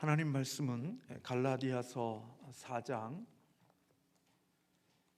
하나님 말씀은 갈라디아서 4장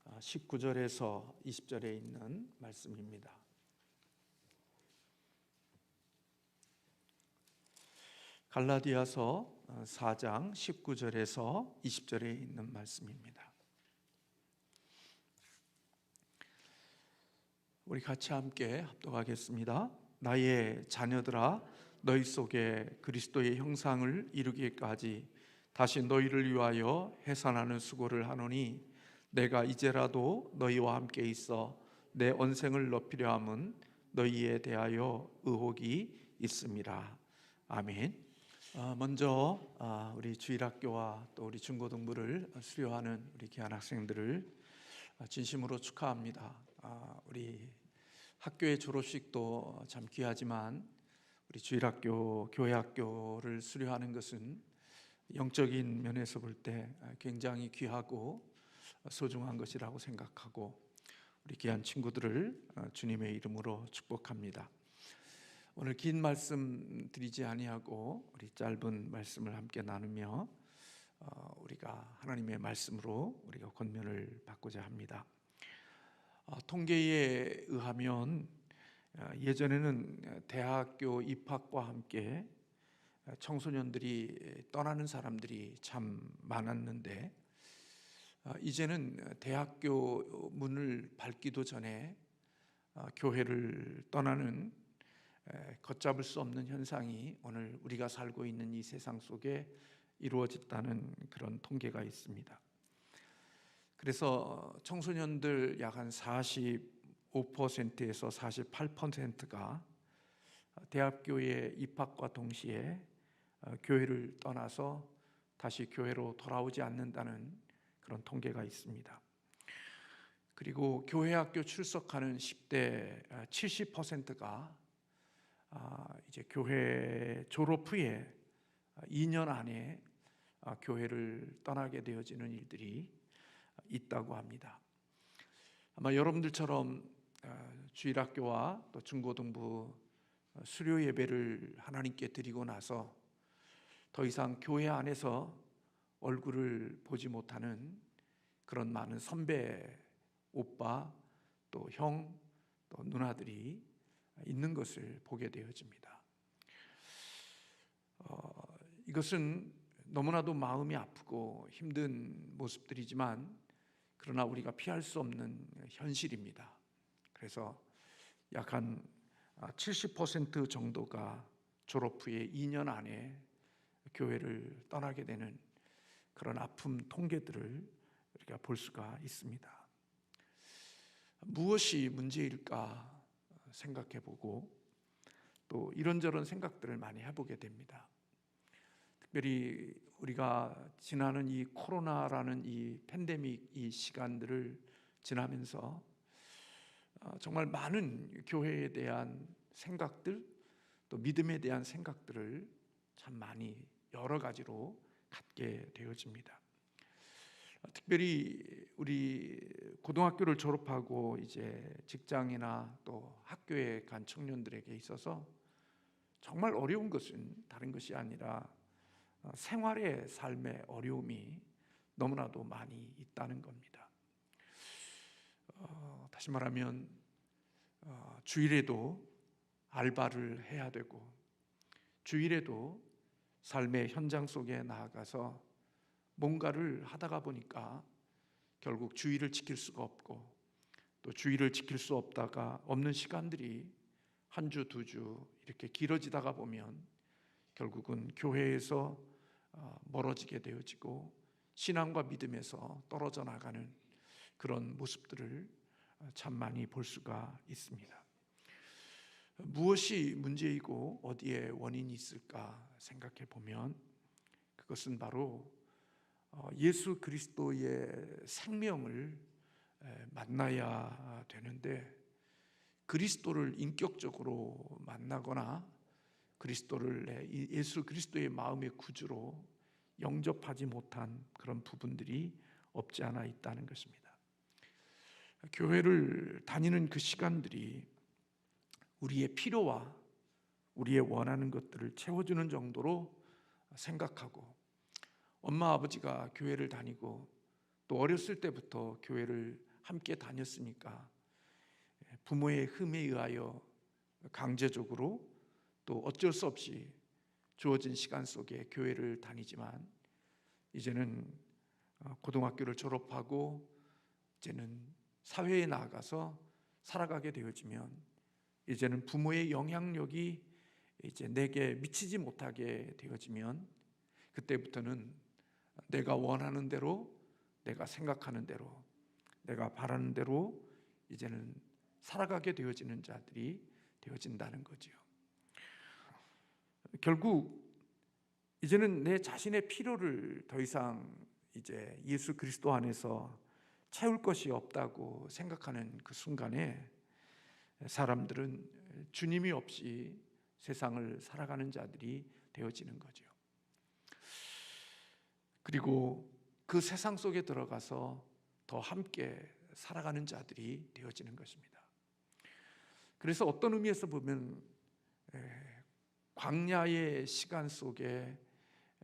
19절에서 20절에 있는 말씀입니다. 갈라디아서 4장 19절에서 20절에 있는 말씀입니다. 우리 같이 함께 합독하겠습니다. 나의 자녀들아, 너희 속에 그리스도의 형상을 이루기까지 다시 너희를 위하여 해산하는 수고를 하노니, 내가 이제라도 너희와 함께 있어 내 언생을 높이려 함은 너희에 대하여 의혹이 있음이라. 아멘. 먼저 우리 주일학교와 또 우리 중고등부를 수료하는 우리 귀한 학생들을 진심으로 축하합니다. 우리 학교의 졸업식도 참 귀하지만 우리 주일학교, 교회학교를 수료하는 것은 영적인 면에서 볼 때 굉장히 귀하고 소중한 것이라고 생각하고, 우리 귀한 친구들을 주님의 이름으로 축복합니다. 오늘 긴 말씀 드리지 아니하고 우리 짧은 말씀을 함께 나누며 우리가 하나님의 말씀으로 우리가 권면을 받고자 합니다. 통계에 의하면 예전에는 대학교 입학과 함께 청소년들이 떠나는 사람들이 참 많았는데, 이제는 대학교 문을 밟기도 전에 교회를 떠나는 걷잡을 수 없는 현상이 오늘 우리가 살고 있는 이 세상 속에 이루어졌다는 그런 통계가 있습니다. 그래서 청소년들 약 한 45%에서 48%가 대학교에 입학과 동시에 교회를 떠나서 다시 교회로 돌아오지 않는다는 그런 통계가 있습니다. 그리고 교회 학교 출석하는 10대 70%가 이제 교회 졸업 후에 2년 안에 교회를 떠나게 되어지는 일들이 있다고 합니다. 아마 여러분들처럼 주일학교와 또 중고등부 수료 예배를 하나님께 드리고 나서 더 이상 교회 안에서 얼굴을 보지 못하는 그런 많은 선배, 오빠, 또 형, 또 누나들이 있는 것을 보게 되어집니다. 이것은 너무나도 마음이 아프고 힘든 모습들이지만, 그러나 우리가 피할 수 없는 현실입니다. 그래서 약 한 70% 정도가 졸업 후에 2년 안에 교회를 떠나게 되는 그런 아픔 통계들을 우리가 볼 수가 있습니다. 무엇이 문제일까 생각해보고 또 이런저런 생각들을 많이 해보게 됩니다. 특별히 우리가 지나는 이 코로나라는 이 팬데믹 이 시간들을 지나면서 정말 많은 교회에 대한 생각들, 또 믿음에 대한 생각들을 참 많이 여러 가지로 갖게 되어집니다. 특별히 우리 고등학교를 졸업하고 이제 직장이나 또 학교에 간 청년들에게 있어서 정말 어려운 것은 다른 것이 아니라 생활의 삶의 어려움이 너무나도 많이 있다는 겁니다. 다시 말하면 주일에도 알바를 해야 되고, 주일에도 삶의 현장 속에 나아가서 뭔가를 하다가 보니까 결국 주일을 지킬 수가 없고, 또 주일을 지킬 수 없는 시간들이 한 주, 두 주 이렇게 길어지다가 보면 결국은 교회에서 멀어지게 되어지고 신앙과 믿음에서 떨어져 나가는 그런 모습들을 참 많이 볼 수가 있습니다. 무엇이 문제이고 어디에 원인이 있을까 생각해 보면, 그것은 바로 예수 그리스도의 생명을 만나야 되는데, 그리스도를 인격적으로 만나거나 그리스도를 예수 그리스도의 마음의 구주로 영접하지 못한 그런 부분들이 없지 않아 있다는 것입니다. 교회를 다니는 그 시간들이 우리의 필요와 우리의 원하는 것들을 채워주는 정도로 생각하고, 엄마 아버지가 교회를 다니고 또 어렸을 때부터 교회를 함께 다녔으니까 부모의 흠에 의하여 강제적으로 또 어쩔 수 없이 주어진 시간 속에 교회를 다니지만, 이제는 고등학교를 졸업하고 이제는 사회에 나가서 살아가게 되어지면, 이제는 부모의 영향력이 이제 내게 미치지 못하게 되어지면, 그때부터는 내가 원하는 대로, 내가 생각하는 대로, 내가 바라는 대로 이제는 살아가게 되어지는 자들이 되어진다는 거죠. 결국 이제는 내 자신의 필요를 더 이상 이제 예수 그리스도 안에서 채울 것이 없다고 생각하는 그 순간에 사람들은 주님이 없이 세상을 살아가는 자들이 되어지는 거죠. 그리고 그 세상 속에 들어가서 더 함께 살아가는 자들이 되어지는 것입니다. 그래서 어떤 의미에서 보면 광야의 시간 속에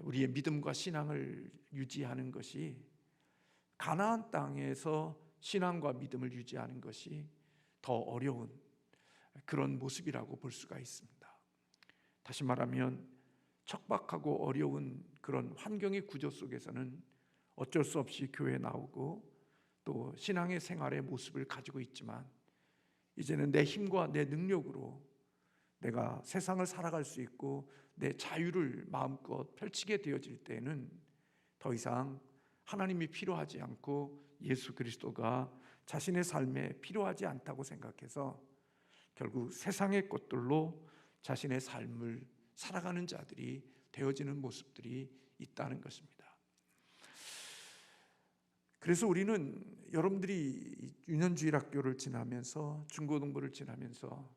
우리의 믿음과 신앙을 유지하는 것이, 가나안 땅에서 신앙과 믿음을 유지하는 것이 더 어려운 그런 모습이라고 볼 수가 있습니다. 다시 말하면 척박하고 어려운 그런 환경의 구조 속에서는 어쩔 수 없이 교회에 나오고 또 신앙의 생활의 모습을 가지고 있지만, 이제는 내 힘과 내 능력으로 내가 세상을 살아갈 수 있고 내 자유를 마음껏 펼치게 되어질 때는 더 이상 하나님이 필요하지 않고 예수 그리스도가 자신의 삶에 필요하지 않다고 생각해서 결국 세상의 것들로 자신의 삶을 살아가는 자들이 되어지는 모습들이 있다는 것입니다. 그래서 우리는, 여러분들이 유년주일학교를 지나면서 중고등부를 지나면서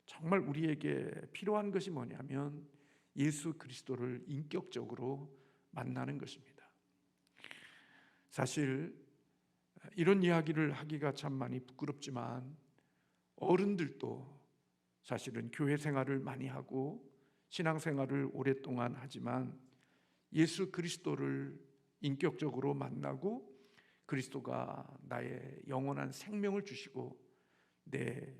정말 우리에게 필요한 것이 뭐냐면 예수 그리스도를 인격적으로 만나는 것입니다. 사실 이런 이야기를 하기가 참 많이 부끄럽지만, 어른들도 사실은 교회 생활을 많이 하고 신앙생활을 오랫동안 하지만 예수 그리스도를 인격적으로 만나고 그리스도가 나의 영원한 생명을 주시고 내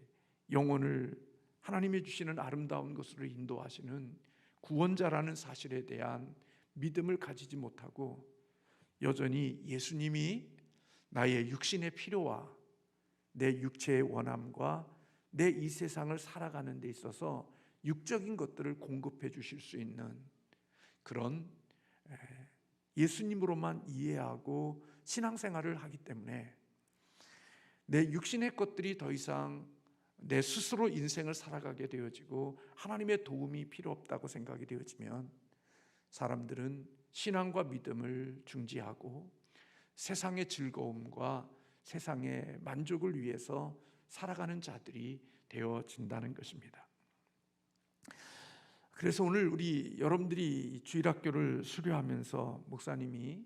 영혼을 하나님이 주시는 아름다운 것으로 인도하시는 구원자라는 사실에 대한 믿음을 가지지 못하고, 여전히 예수님이 나의 육신의 필요와 내 육체의 원함과 내 이 세상을 살아가는 데 있어서 육적인 것들을 공급해 주실 수 있는 그런 예수님으로만 이해하고 신앙생활을 하기 때문에, 내 육신의 것들이 더 이상 내 스스로 인생을 살아가게 되어지고 하나님의 도움이 필요 없다고 생각이 되어지면, 사람들은 신앙과 믿음을 중지하고 세상의 즐거움과 세상의 만족을 위해서 살아가는 자들이 되어진다는 것입니다. 그래서 오늘 여러분들이 주일학교를 수료하면서 목사님이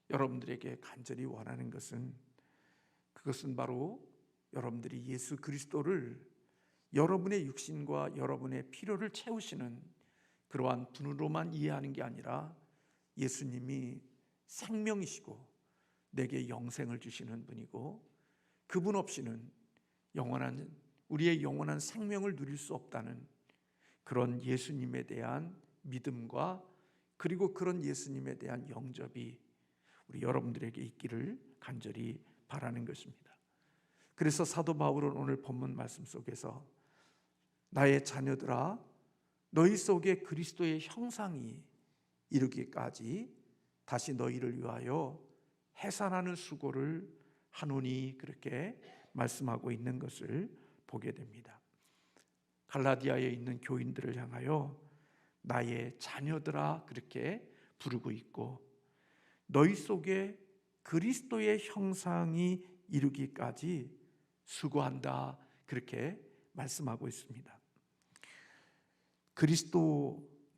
여러분들에게 간절히 원하는 것은, 그것은 바로 여러분들이 예수 그리스도를 여러분의 육신과 여러분의 필요를 채우시는 그러한 분으로만 이해하는 게 아니라, 예수님이 생명이시고 내게 영생을 주시는 분이고 그분 없이는 우리의 영원한 생명을 누릴 수 없다는 그런 예수님에 대한 믿음과, 그리고 그런 예수님에 대한 영접이 우리 여러분들에게 있기를 간절히 바라는 것입니다. 그래서 사도 바울은 오늘 본문 말씀 속에서 나의 자녀들아 너희 속에 그리스도의 형상이 이르기까지 다시 너희를 위하여 해산하는 수고를 하노니, 그렇게 말씀하고 있는 것을 보게 됩니다. 갈라디아에 있는 교인들을 향하여 나의 자녀들아 그렇게 부르고 있고, 너희 속에 그리스도의 형상이 이루기까지 수고한다, 그렇게 말씀하고 있습니다.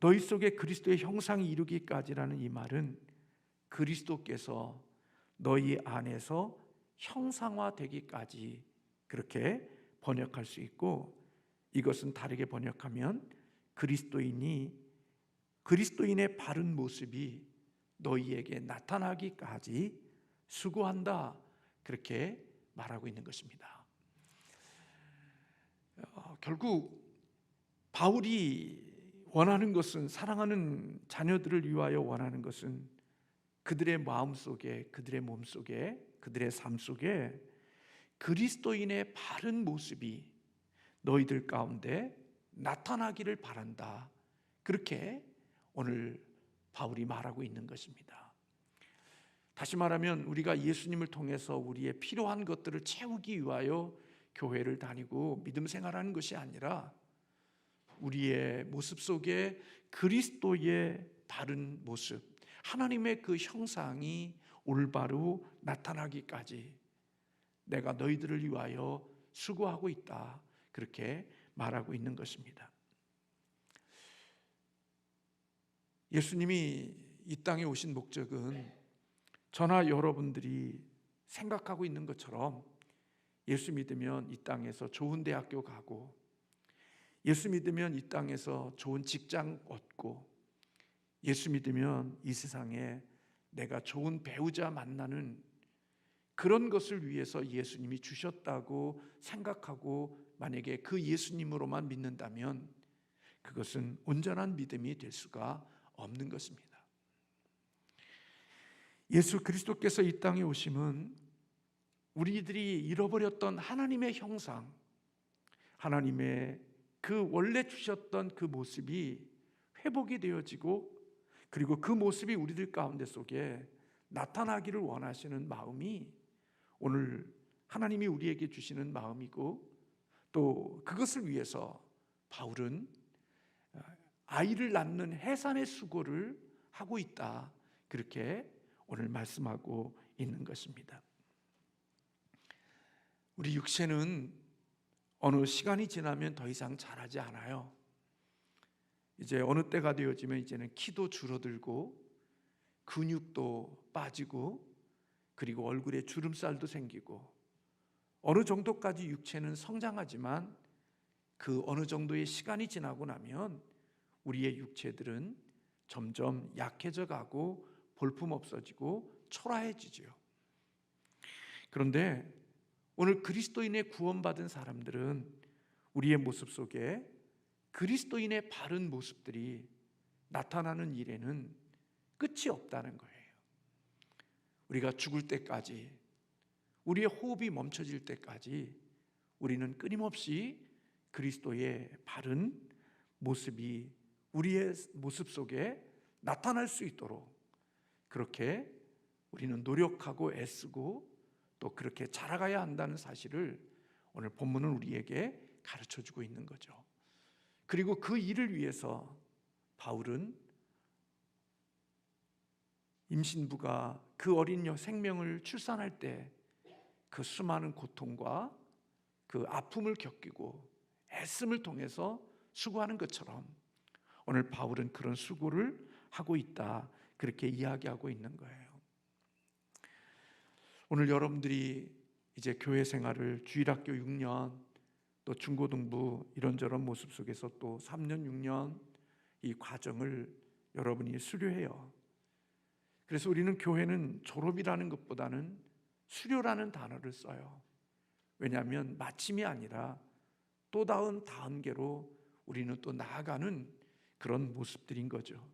너희 속에 그리스도의 형상이 이루기까지라는 이 말은 그리스도께서 너희 안에서 형상화되기까지 그렇게 번역할 수 있고, 이것은 다르게 번역하면 그리스도인이 그리스도인의 바른 모습이 너희에게 나타나기까지 수고한다. 그렇게 말하고 있는 것입니다. 결국 바울이 원하는 것은, 사랑하는 자녀들을 위하여 원하는 것은 그들의 마음속에, 그들의 몸속에, 그들의 삶 속에 그리스도인의 바른 모습이 너희들 가운데 나타나기를 바란다. 그렇게 오늘 바울이 말하고 있는 것입니다. 다시 말하면 우리가 예수님을 통해서 우리의 필요한 것들을 채우기 위하여 교회를 다니고 믿음 생활하는 것이 아니라 우리의 모습 속에 그리스도의 바른 모습, 하나님의 그 형상이 올바로 나타나기까지 내가 너희들을 위하여 수고하고 있다. 그렇게 말하고 있는 것입니다. 예수님이 이 땅에 오신 목적은 저나 여러분들이 생각하고 있는 것처럼 예수 믿으면 이 땅에서 좋은 대학교 가고, 예수 믿으면 이 땅에서 좋은 직장 얻고, 예수 믿으면 이 세상에 내가 좋은 배우자 만나는 그런 것을 위해서 예수님이 주셨다고 생각하고 만약에 그 예수님으로만 믿는다면 그것은 온전한 믿음이 될 수가 없는 것입니다. 예수 그리스도께서 이 땅에 오심은 우리들이 잃어버렸던 하나님의 형상, 하나님의 그 원래 주셨던 그 모습이 회복이 되어지고, 그리고 그 모습이 우리들 가운데 속에 나타나기를 원하시는 마음이 오늘 하나님이 우리에게 주시는 마음이고, 또 그것을 위해서 바울은 아이를 낳는 해산의 수고를 하고 있다. 그렇게 오늘 말씀하고 있는 것입니다. 우리 육체는 어느 시간이 지나면 더 이상 자라지 않아요. 이제 어느 때가 되어지면 이제는 키도 줄어들고 근육도 빠지고, 그리고 얼굴에 주름살도 생기고, 어느 정도까지 육체는 성장하지만 그 어느 정도의 시간이 지나고 나면 우리의 육체들은 점점 약해져 가고 볼품 없어지고 초라해지죠. 그런데 오늘 그리스도인의 구원받은 사람들은 우리의 모습 속에 그리스도인의 바른 모습들이 나타나는 일에는 끝이 없다는 거예요. 우리가 죽을 때까지, 우리의 호흡이 멈춰질 때까지 우리는 끊임없이 그리스도의 바른 모습이 우리의 모습 속에 나타날 수 있도록 그렇게 우리는 노력하고 애쓰고 또 그렇게 자라가야 한다는 사실을 오늘 본문은 우리에게 가르쳐주고 있는 거죠. 그리고 그 일을 위해서 바울은 임신부가 그 어린 생명을 출산할 때 그 수많은 고통과 그 아픔을 겪이고 애씀을 통해서 수고하는 것처럼 오늘 바울은 그런 수고를 하고 있다. 그렇게 이야기하고 있는 거예요. 오늘 여러분들이 이제 교회 생활을 주일학교 6년, 또 중고등부 이런저런 모습 속에서 또 3년, 6년 이 과정을 여러분이 수료해요. 그래서 우리는 교회는 졸업이라는 것보다는 수료라는 단어를 써요. 왜냐하면 마침이 아니라 또 다른 단계로 우리는 또 나아가는 그런 모습들인 거죠.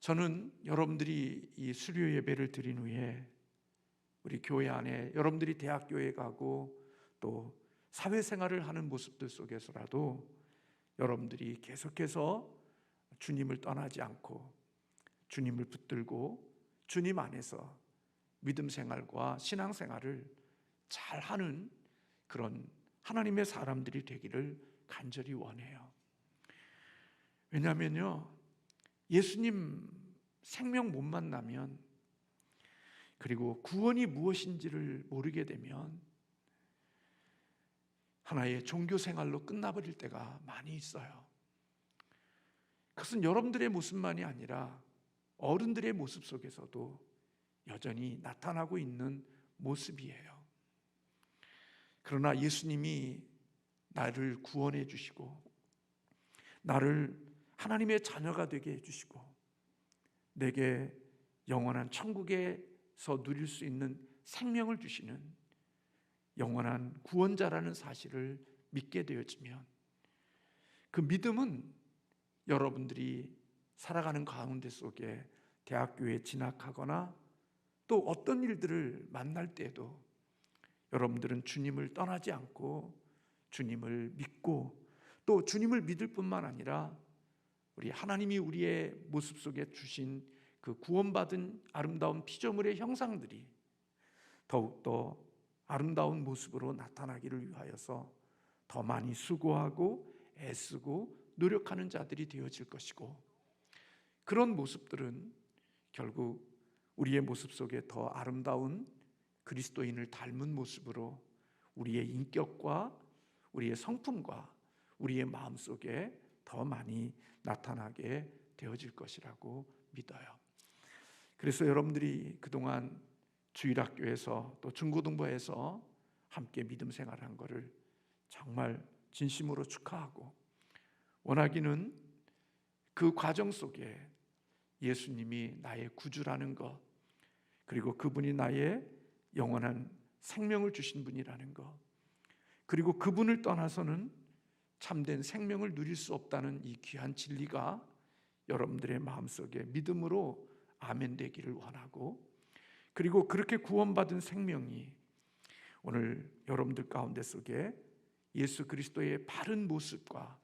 저는 여러분들이 이 수료 예배를 드린 후에 우리 교회 안에 여러분들이 대학교에 가고 또 사회생활을 하는 모습들 속에서라도 여러분들이 계속해서 주님을 떠나지 않고 주님을 붙들고 주님 안에서 믿음 생활과 신앙 생활을 잘하는 그런 하나님의 사람들이 되기를 간절히 원해요. 왜냐하면요, 예수님 생명 못 만나면, 그리고 구원이 무엇인지를 모르게 되면 하나의 종교 생활로 끝나버릴 때가 많이 있어요. 그것은 여러분들의 모습만이 아니라 어른들의 모습 속에서도 여전히 나타나고 있는 모습이에요. 그러나 예수님이 나를 구원해 주시고 나를 하나님의 자녀가 되게 해주시고 내게 영원한 천국에서 누릴 수 있는 생명을 주시는 영원한 구원자라는 사실을 믿게 되어지면 그 믿음은 여러분들이 살아가는 가운데 속에 대학교에 진학하거나 또 어떤 일들을 만날 때에도 여러분들은 주님을 떠나지 않고 주님을 믿고 또 주님을 믿을 뿐만 아니라 우리 하나님이 우리의 모습 속에 주신 그 구원받은 아름다운 피조물의 형상들이 더욱더 아름다운 모습으로 나타나기를 위하여서 더 많이 수고하고 애쓰고 노력하는 자들이 되어질 것이고, 그런 모습들은 결국 우리의 모습 속에 더 아름다운 그리스도인을 닮은 모습으로 우리의 인격과 우리의 성품과 우리의 마음 속에 더 많이 나타나게 되어질 것이라고 믿어요. 그래서 여러분들이 그동안 주일학교에서 또 중고등부에서 함께 믿음 생활한 것을 정말 진심으로 축하하고, 원하기는 그 과정 속에 예수님이 나의 구주라는 것, 그리고 그분이 나의 영원한 생명을 주신 분이라는 것, 그리고 그분을 떠나서는 참된 생명을 누릴 수 없다는 이 귀한 진리가 여러분들의 마음속에 믿음으로 아멘 되기를 원하고, 그리고 그렇게 구원받은 생명이 오늘 여러분들 가운데 속에 예수 그리스도의 바른 모습과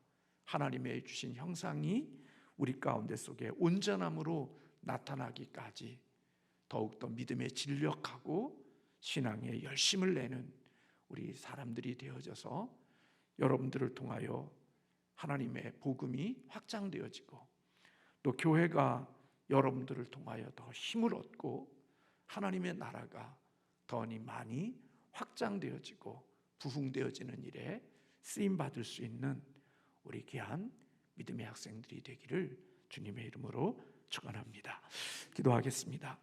하나님의 주신 형상이 우리 가운데 속에 온전함으로 나타나기까지 더욱더 믿음에 진력하고 신앙에 열심을 내는 우리 사람들이 되어져서 여러분들을 통하여 하나님의 복음이 확장되어지고 또 교회가 여러분들을 통하여 더 힘을 얻고 하나님의 나라가 더 많이 확장되어지고 부흥되어지는 일에 쓰임받을 수 있는 우리 귀한 믿음의 학생들이 되기를 주님의 이름으로 축원합니다. 기도하겠습니다.